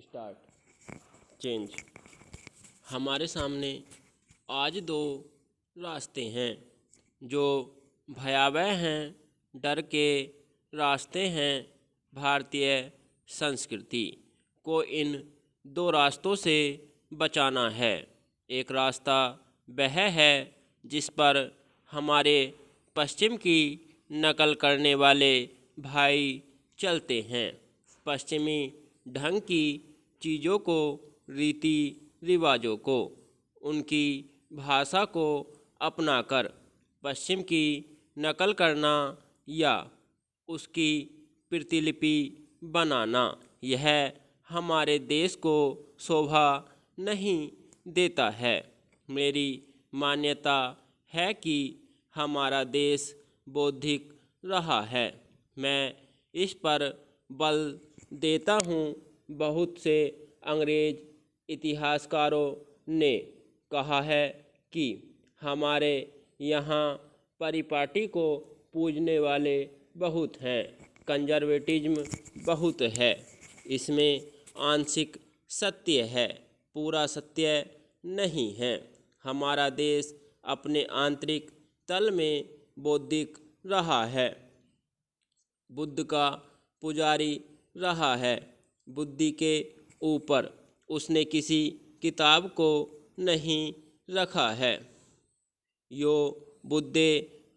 Start. Change. हमारे सामने आज दो रास्ते हैं जो भयावह हैं, डर के रास्ते हैं। भारतीय संस्कृति को इन दो रास्तों से बचाना है। एक रास्ता वह है जिस पर हमारे पश्चिम की नकल करने वाले भाई चलते हैं। पश्चिमी ढंग की चीज़ों को, रीति रिवाजों को, उनकी भाषा को अपनाकर पश्चिम की नकल करना या उसकी प्रतिलिपि बनाना, यह हमारे देश को शोभा नहीं देता है। मेरी मान्यता है कि हमारा देश बौद्धिक रहा है। मैं इस पर बल देता हूँ। बहुत से अंग्रेज इतिहासकारों ने कहा है कि हमारे यहाँ परिपाटी को पूजने वाले बहुत हैं, कंजर्वेटिज्म बहुत है। इसमें आंशिक सत्य है, पूरा सत्य नहीं है। हमारा देश अपने आंतरिक तल में बौद्धिक रहा है, बुद्ध का पुजारी रहा है। बुद्धि के ऊपर उसने किसी किताब को नहीं रखा है। यो बुद्धे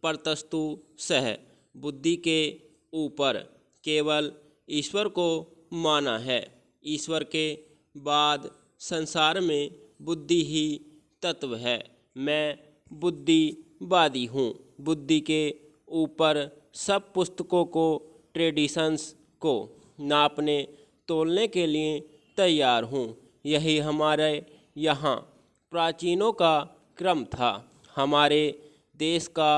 परतस्तु सह, बुद्धि के ऊपर केवल ईश्वर को माना है। ईश्वर के बाद संसार में बुद्धि ही तत्व है। मैं बुद्धिवादी हूँ। बुद्धि के ऊपर सब पुस्तकों को, ट्रेडिशंस को नापने तोलने के लिए तैयार हूँ। यही हमारे यहाँ प्राचीनों का क्रम था। हमारे देश का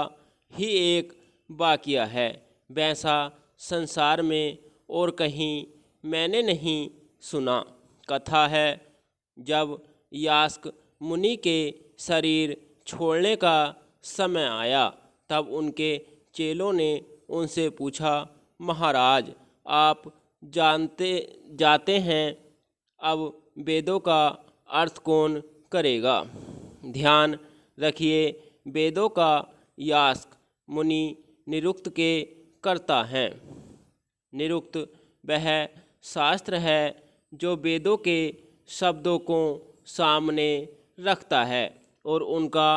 ही एक वाकया है, वैसा संसार में और कहीं मैंने नहीं सुना। कथा है, जब यास्क मुनि के शरीर छोड़ने का समय आया तब उनके चेलों ने उनसे पूछा, महाराज आप जाते हैं, अब वेदों का अर्थ कौन करेगा? ध्यान रखिए, वेदों का यास्क मुनि निरुक्त के कर्ता हैं। निरुक्त वह शास्त्र है जो वेदों के शब्दों को सामने रखता है और उनका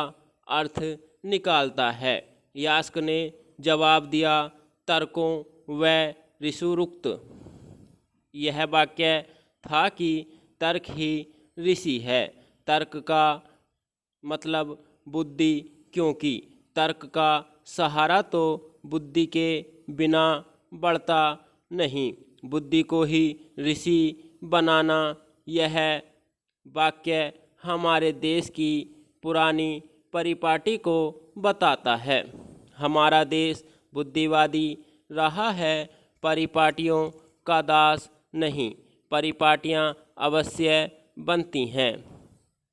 अर्थ निकालता है। यास्क ने जवाब दिया, तर्कों व ऋषिरुक्त। यह वाक्य था कि तर्क ही ऋषि है। तर्क का मतलब बुद्धि, क्योंकि तर्क का सहारा तो बुद्धि के बिना बढ़ता नहीं। बुद्धि को ही ऋषि बनाना, यह वाक्य हमारे देश की पुरानी परिपाटी को बताता है। हमारा देश बुद्धिवादी रहा है, परिपाटियों का दास नहीं। परिपाटियाँ अवश्य बनती हैं,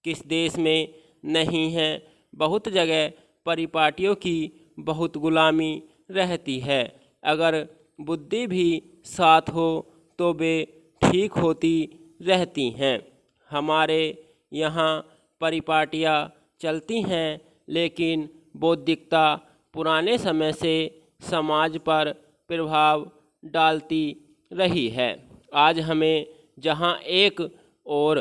किस देश में नहीं है? बहुत जगह परिपाटियों की बहुत गुलामी रहती है। अगर बुद्धि भी साथ हो तो वे ठीक होती रहती हैं। हमारे यहाँ परिपाटियाँ चलती हैं, लेकिन बौद्धिकता पुराने समय से समाज पर प्रभाव डालती रही है। आज हमें जहाँ एक और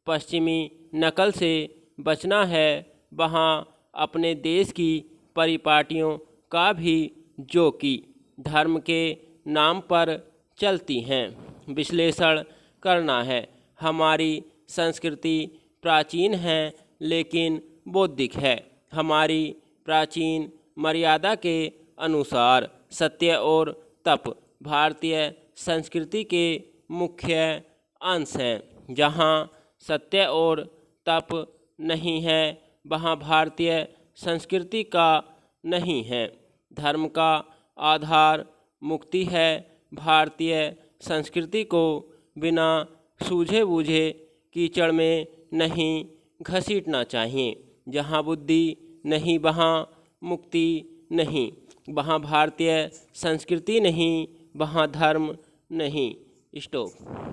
पश्चिमी नकल से बचना है, वहाँ अपने देश की परिपाटियों का भी, जो कि धर्म के नाम पर चलती हैं, विश्लेषण करना है। हमारी संस्कृति प्राचीन है लेकिन बौद्धिक है। हमारी प्राचीन मर्यादा के अनुसार सत्य और तप भारतीय संस्कृति के मुख्य अंश हैं। जहाँ सत्य और तप नहीं है, वहाँ भारतीय संस्कृति का नहीं है। धर्म का आधार मुक्ति है। भारतीय संस्कृति को बिना सूझे बूझे कीचड़ में नहीं घसीटना चाहिए। जहाँ बुद्धि नहीं वहाँ मुक्ति नहीं, वहाँ भारतीय संस्कृति नहीं, वहाँ धर्म नहीं। स्टॉप।